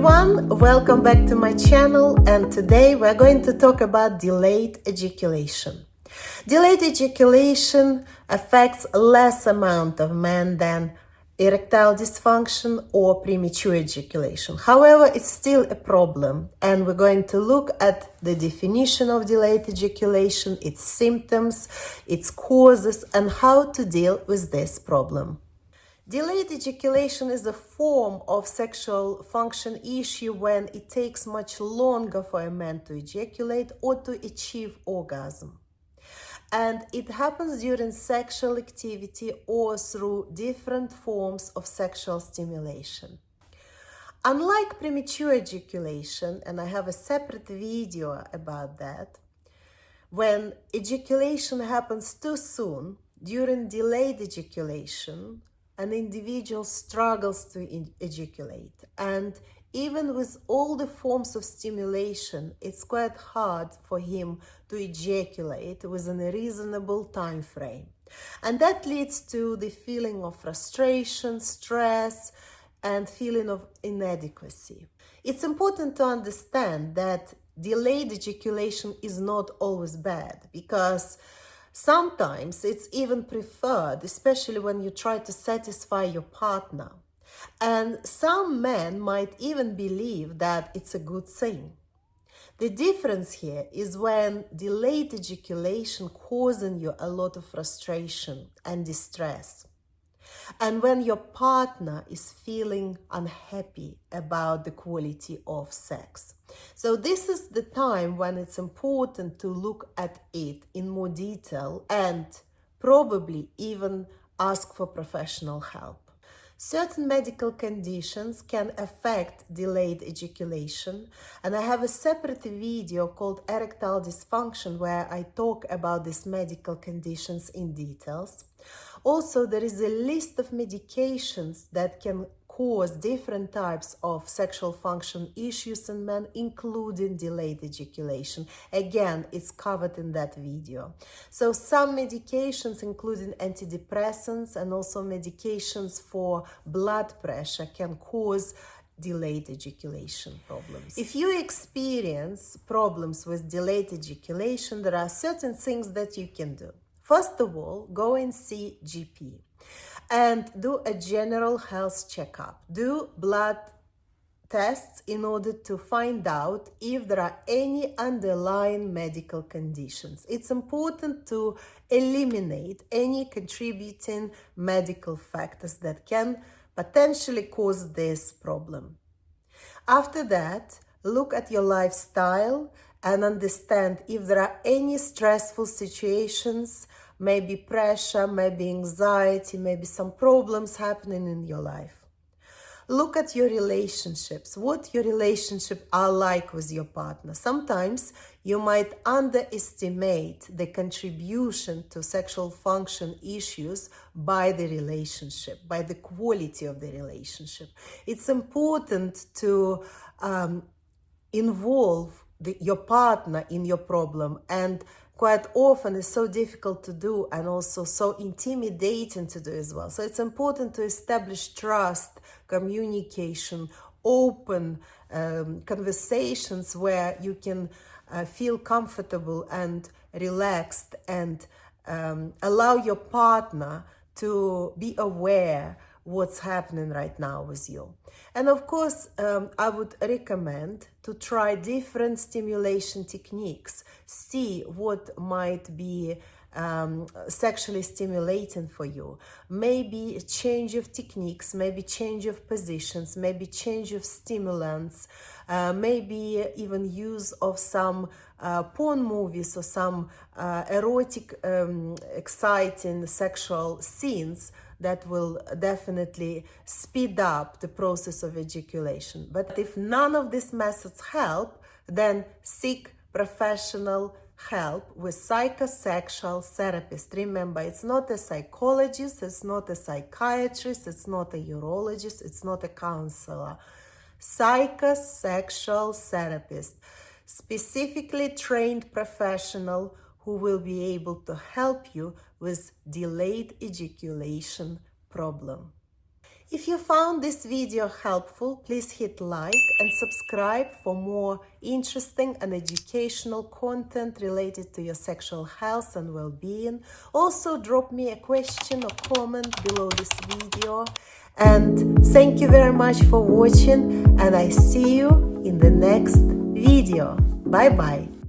everyone, welcome back to my channel, and today we're going to talk about delayed ejaculation. Delayed ejaculation affects less amount of men than erectile dysfunction or premature ejaculation. However, it's still a problem, and we're going to look at the definition of delayed ejaculation, its symptoms, its causes, and how to deal with this problem. Delayed ejaculation is a form of sexual function issue when it takes much longer for a man to ejaculate or to achieve orgasm. And it happens during sexual activity or through different forms of sexual stimulation. Unlike premature ejaculation, and I have a separate video about that, when ejaculation happens too soon, during delayed ejaculation, an individual struggles to ejaculate, and even with all the forms of stimulation, it's quite hard for him to ejaculate within a reasonable time frame. And that leads to the feeling of frustration, stress, and feeling of inadequacy. It's important to understand that delayed ejaculation is not always bad, because sometimes it's even preferred, especially when you try to satisfy your partner. And some men might even believe that it's a good thing. The difference here is when delayed ejaculation causing you a lot of frustration and distress. And when your partner is feeling unhappy about the quality of sex. So this is the time when it's important to look at it in more detail and probably even ask for professional help. Certain medical conditions can affect delayed ejaculation, and I have a separate video called Erectile Dysfunction where I talk about these medical conditions in details. Also, there is a list of medications that can cause different types of sexual function issues in men, including delayed ejaculation. Again, it's covered in that video. So some medications, including antidepressants and also medications for blood pressure, can cause delayed ejaculation problems. If you experience problems with delayed ejaculation, there are certain things that you can do. First of all, go and see GP and do a general health checkup. Do blood tests in order to find out if there are any underlying medical conditions. It's important to eliminate any contributing medical factors that can potentially cause this problem. After that, look at your lifestyle and understand if there are any stressful situations, maybe pressure, maybe anxiety, maybe some problems happening in your life. Look at your relationships, what your relationships are like with your partner. Sometimes you might underestimate the contribution to sexual function issues by the relationship, by the quality of the relationship. It's important to involve your partner in your problem, and quite often it's so difficult to do and also so intimidating to do as well. So it's important to establish trust, communication, open conversations where you can feel comfortable and relaxed, and allow your partner to be aware what's happening right now with you. And of course, I would recommend to try different stimulation techniques. See what might be sexually stimulating for you. Maybe a change of techniques, maybe change of positions, maybe change of stimulants, maybe even use of some porn movies or some erotic, exciting sexual scenes that will definitely speed up the process of ejaculation. But if none of these methods help, then seek professional help with psychosexual therapist. Remember, it's not a psychologist, it's not a psychiatrist, it's not a urologist, it's not a counselor. Psychosexual therapist, specifically trained professional who will be able to help you with delayed ejaculation problem. If you found this video helpful, please hit like and subscribe for more interesting and educational content related to your sexual health and well-being. Also, drop me a question or comment below this video. And thank you very much for watching, and I see you in the next video. Bye-bye.